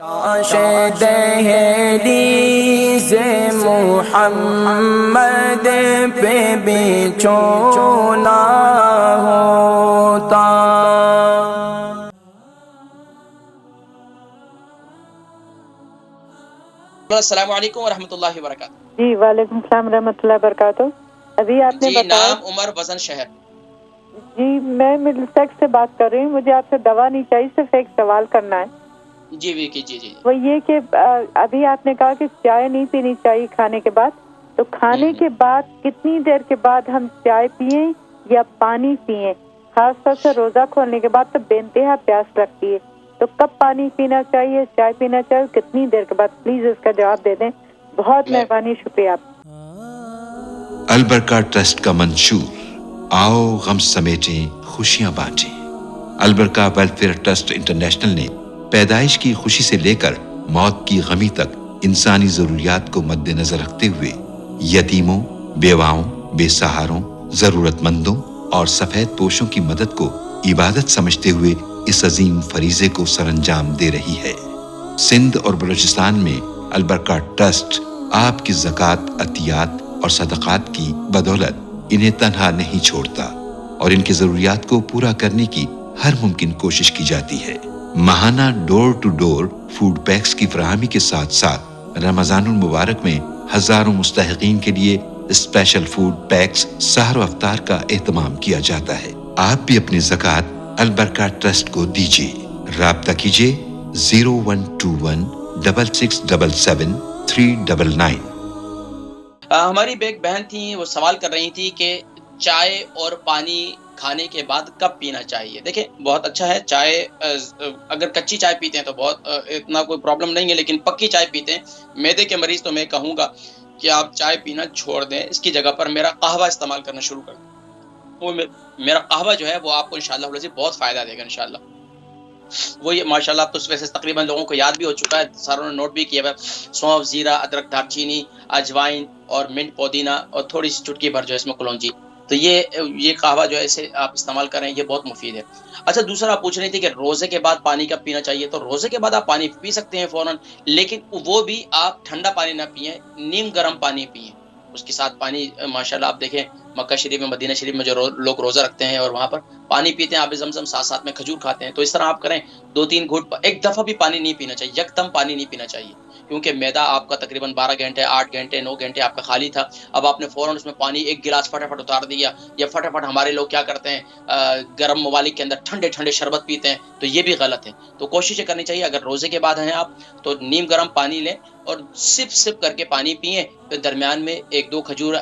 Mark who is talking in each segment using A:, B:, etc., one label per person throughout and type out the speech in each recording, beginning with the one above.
A: دہلیز محمد پہ بچھونا ہوتا۔
B: السلام علیکم ورحمۃ اللہ وبرکاتہ۔
C: جی وعلیکم السلام ورحمۃ اللہ وبرکاتہ۔ ابھی آپ نے
B: جی
C: بتایا
B: نام عمر وزن شہر۔
C: جی میں مڈل سیکس سے بات کر رہی ہوں، مجھے آپ سے دوا نہیں چاہیے، صرف ایک سوال کرنا ہے۔
B: جی وکی جی
C: وہ یہ کہ ابھی آپ نے کہا کہ چائے نہیں پینی چاہیے کھانے کے بعد، تو کھانے کے بعد کتنی دیر کے بعد ہم چائے پئیں یا پانی پئیں؟ خاص طور سے روزہ کھولنے کے بعد تو بے انتہا پیاس لگتی ہے، تو کب پانی پینا چاہیے، چائے پینا چاہیے، کتنی دیر کے بعد؟ پلیز اس کا جواب دے دیں، بہت مہربانی، شکریہ آپ۔
D: البرکہ ٹرسٹ کا منشور، آؤ غم سمیٹیں خوشیاں بانٹیں۔ البرکہ ویلفیئر ٹرسٹ انٹرنیشنل نے پیدائش کی خوشی سے لے کر موت کی غمی تک انسانی ضروریات کو مد نظر رکھتے ہوئے یتیموں، بیواؤں، بے سہاروں، ضرورت مندوں اور سفید پوشوں کی مدد کو عبادت سمجھتے ہوئے اس عظیم فریضے کو سر انجام دے رہی ہے۔ سندھ اور بلوچستان میں البرکہ ٹرسٹ آپ کی زکوٰۃ، عطیات اور صدقات کی بدولت انہیں تنہا نہیں چھوڑتا اور ان کی ضروریات کو پورا کرنے کی ہر ممکن کوشش کی جاتی ہے۔ ماہانہ ڈور ٹو ڈور فوڈ پیکس کی فراہمی کے ساتھ ساتھ رمضان المبارک میں ہزاروں مستحقین کے لیے اسپیشل فوڈ پیکس سحر و افطار کا اہتمام کیا جاتا ہے۔ آپ بھی اپنی زکوٰۃ البرکہ ٹرسٹ کو دیجیے۔ رابطہ کیجیے 0121 6677 399۔
B: ہماری ایک بہن تھی، وہ سوال کر رہی تھی کہ چائے اور پانی کھانے کے بعد کب پینا چاہیے۔ دیکھیں بہت اچھا ہے، چائے اگر کچی چائے پیتے ہیں تو بہت اتنا کوئی پرابلم نہیں ہے، لیکن پکی چائے پیتے ہیں معدے کے مریض تو میں کہوں گا کہ آپ چائے پینا چھوڑ دیں، اس کی جگہ پر میرا قہوہ استعمال کرنا شروع کر دیں۔ وہ میرا قہوہ جو ہے وہ آپ کو انشاءاللہ بہت فائدہ دے گا انشاءاللہ۔ وہ یہ ماشاءاللہ اب تو اس ویسے تقریباً لوگوں کو یاد بھی ہو چکا ہے، ساروں نے نوٹ بھی کیا ہے۔ سونف، زیرہ، ادرک، دار چینی، اجوائن اور منٹ، پودینہ اور تھوڑی سی چٹکی بھر جو ہے اس میں کلونجی، تو یہ قہوہ جو ہے اسے آپ استعمال کریں، یہ بہت مفید ہے۔ اچھا دوسرا آپ پوچھ رہی تھی کہ روزے کے بعد پانی کب پینا چاہیے، تو روزے کے بعد آپ پانی پی سکتے ہیں فوراً، لیکن وہ بھی آپ ٹھنڈا پانی نہ پئیں، نیم گرم پانی پئیں۔ اس کے ساتھ پانی ماشاءاللہ آپ دیکھیں مکہ شریف میں، مدینہ شریف میں جو لوگ روزہ رکھتے ہیں اور وہاں پر پانی پیتے ہیں آب زمزم، ساتھ ساتھ میں کھجور کھاتے ہیں، تو اس طرح آپ کریں 2-3 گھونٹ، ایک دفعہ بھی پانی نہیں پینا چاہیے، یکدم پانی نہیں پینا چاہیے، کیونکہ معدہ آپ کا تقریباً 12 گھنٹے، 8 گھنٹے، 9 گھنٹے آپ کا خالی تھا، اب آپ نے فوراً اس میں پانی ایک گلاس فٹافٹ اتار دیا، یا فٹافٹ ہمارے لوگ کیا کرتے ہیں گرم ممالک کے اندر ٹھنڈے ٹھنڈے شربت پیتے ہیں، تو یہ بھی غلط ہے۔ تو کوشش کرنی چاہیے اگر روزے کے بعد ہیں آپ تو نیم گرم پانی لیں اور سپ سپ کر کے پانی پئیں، پھر درمیان میں 1-2 کھجور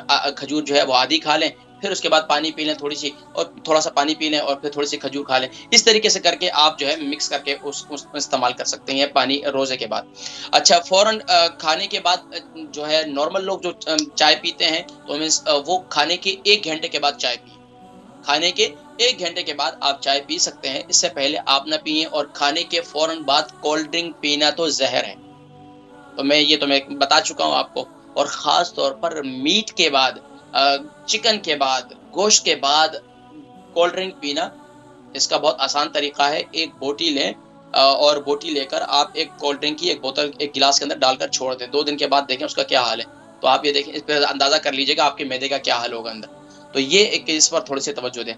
B: جو ہے وہ آدھی کھا لیں، پھر اس کے بعد پانی پی لیں تھوڑی سی، اور تھوڑا سا پانی پی لیں اور پھر تھوڑی سی کھجور کھا لیں۔ اس طریقے سے کر کے آپ جو ہے مکس کر کے اس استعمال کر سکتے ہیں پانی روزے کے بعد۔ اچھا فوراً کھانے کے بعد جو ہے نارمل لوگ جو چائے پیتے ہیں تو وہ کھانے کے 1 گھنٹے کے بعد چائے پییں، کھانے کے 1 گھنٹے کے بعد آپ چائے پی سکتے ہیں، اس سے پہلے آپ نہ پئیں، اور کھانے کے فوراً بعد کولڈ ڈرنک پینا تو زہر ہے، تو میں بتا چکا ہوں آپ کو۔ اور خاص طور پر میٹ کے بعد، چکن کے بعد، گوشت کے بعد کولڈ ڈرنک پینا، اس کا بہت آسان طریقہ ہے۔ ایک بوٹی لیں اور بوٹی لے کر آپ ایک کولڈ ڈرنک کی ایک بوتل ایک گلاس کے اندر ڈال کر چھوڑ دیں، 2 دن کے بعد دیکھیں اس کا کیا حال ہے، تو آپ یہ دیکھیں، اس پہ اندازہ کر لیجئے گا آپ کے معدے کا کیا حال ہوگا اندر، تو یہ اس پر تھوڑی سی توجہ دیں۔